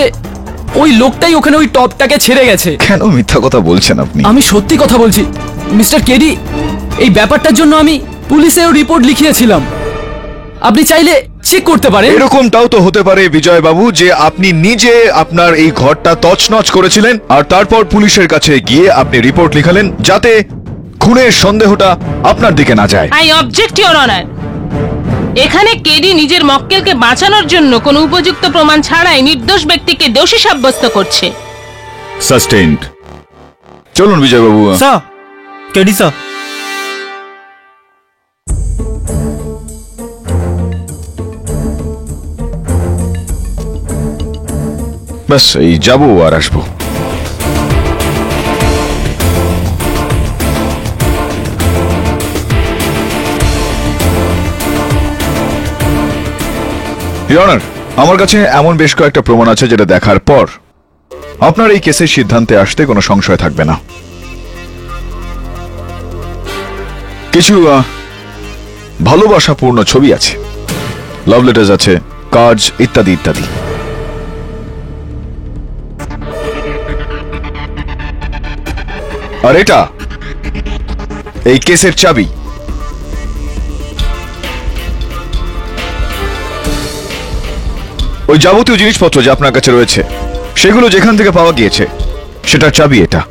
ওই লোকটাই ওখানে ওই টপটাকে ছেড়ে গেছে। কেন মিথ্যা কথা বলছেন আপনি? আমি সত্যি কথা বলছি মিস্টার কেডি। এই ব্যাপারটার জন্য আমি পুলিশেও রিপোর্ট লিখিয়েছিলাম, আপনি চাইলে চেক করতে পারেন। এরকমটাও তো হতে পারে বিজয় বাবু যে আপনি নিজে আপনার এই ঘরটা তছনছ করেছিলেন, আর তারপর পুলিশের কাছে গিয়ে আপনি রিপোর্ট লিখালেন যাতে খুনের সন্দেহটা আপনার দিকে না যায়। I object your honour. এখানে কেডি নিজের মক্কেলকে বাঁচানোর জন্য কোনো উপযুক্ত প্রমাণ ছাড়াই নির্দোষ ব্যক্তিকে দোষী সাব্যস্ত করছে। সাস্টেইনড। চলুন বিজয় বাবু। Sir, KD sir. ব্যাস এই যাবো আর আসবো। ইওর অনার, আমার কাছে এমন বেশ কয়েকটা প্রমাণ আছে যেটা দেখার পর আপনার এই কেসের সিদ্ধান্তে আসতে কোনো সংশয় থাকবে না। কিছু ভালোবাসাপূর্ণ ছবি আছে, লাভ লেটার্স আছে, কার্ডস ইত্যাদি ইত্যাদি। আর এটা এই কেসের চাবি। ওই যাবতীয় জিনিসপত্র যে আপনার কাছে রয়েছে সেগুলো যেখান থেকে পাওয়া গিয়েছে সেটার চাবি এটা।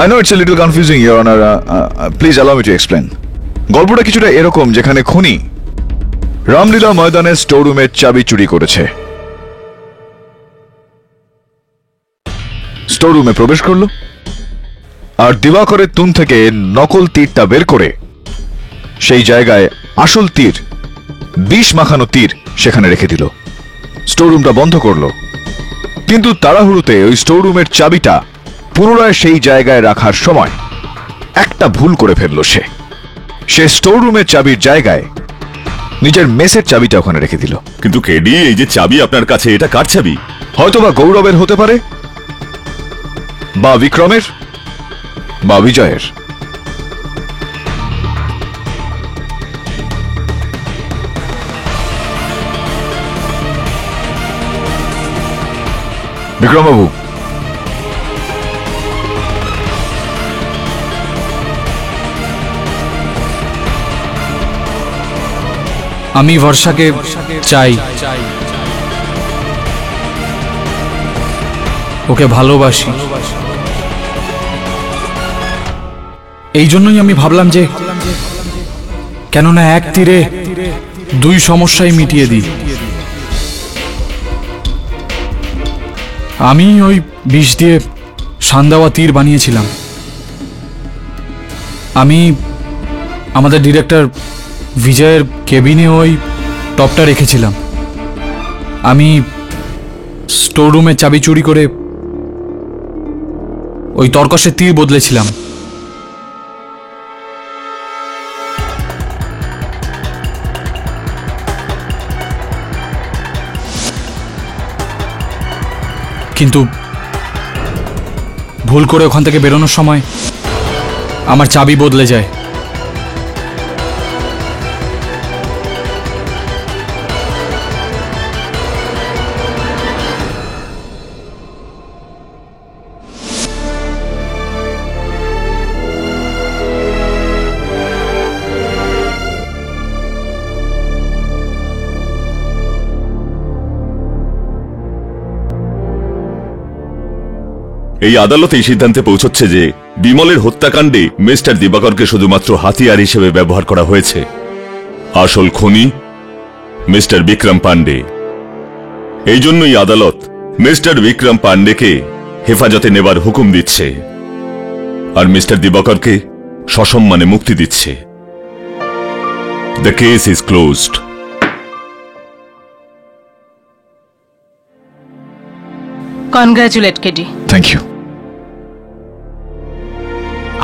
I know it's a little confusing, Your Honor. Please allow me to explain. গল্পটা কিছুটা এরকম, যেখানে খুনি রামলীলা ময়দানের স্টোর রুমের চাবি চুরি করেছে, স্টোর রুমে প্রবেশ করলো, আর দিবাকরের তুন থেকে নকল তীরটা বের করে সেই জায়গায় আসল তীর, বিষ মাখানো তীর সেখানে রেখে দিল। স্টোর রুমটা বন্ধ করলো, কিন্তু তাড়াহুড়োতে ওই স্টোর রুমের চাবিটা পুনরায় সেই জায়গায় রাখার সময় একটা ভুল করে ফেললো। সে স্টোর রুমের চাবির জায়গায় নিজের মেসের চাবিটা ওখানে রেখে দিল। কিন্তু কেডি, এই যে চাবি আপনার কাছে, এটা কার চাবি? হয়তোবা গৌরবের হতে পারে, বা বিক্রমের, বা বিজয়ের। বিক্রমবাবু, আমি বর্ষাকে চাই, ওকে ভালোবাসি। এই জন্যই আমি ভাবলাম যে কেননা এক তীরে 2 সমস্যাই মিটিয়ে দিই। আমি ওই বিষ দিয়ে সান্দাওয়া তীর বানিয়েছিলাম। আমি আমাদের ডিরেক্টর বিজয়ের কেবিনে ওই টপটা রেখেছিলাম। আমি স্টোর রুমে চাবি চুরি করে ওই তর্কসের তীর বদলেছিলাম। কিন্তু ভুল করে ওখান থেকে বেরোনোর সময় আমার চাবি বদলে যায়। এই আদালত এই সিদ্ধান্তে পৌঁছচ্ছে যে বিমলের হত্যাকাণ্ডে মিস্টার দিবাকরকে শুধুমাত্র হাতিয়ার হিসেবে ব্যবহার করা হয়েছে। আসল খুনি মিস্টার বিক্রম পান্ডে। এই জন্যই আদালত মিস্টার বিক্রম পান্ডেকে হেফাজতে নেবার হুকুম দিচ্ছে আর মিস্টার দিবাকরকে সসম্মানে মুক্তি দিচ্ছে। The case is closed. Congratulate KD. Thank you.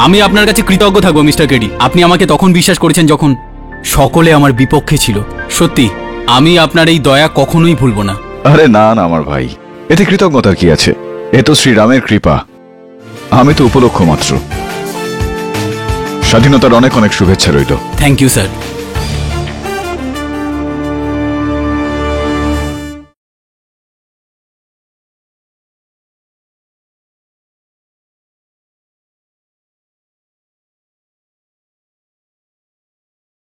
আমি আপনার কাছে কৃতজ্ঞ থাকবো মিস্টার কেডি। আপনি আমাকে তখন বিশ্বাস করেছেন যখন সকলে আমার বিপক্ষে ছিল। সত্যি আমি আপনার এই দয়া কখনোই ভুলব না। আরে না না আমার ভাই, এতে কৃতজ্ঞতার কি আছে? এ তো শ্রীরামের কৃপা, আমি তো উপলক্ষ মাত্র। স্বাধীনতার অনেক অনেক শুভেচ্ছা রইল। Thank you sir.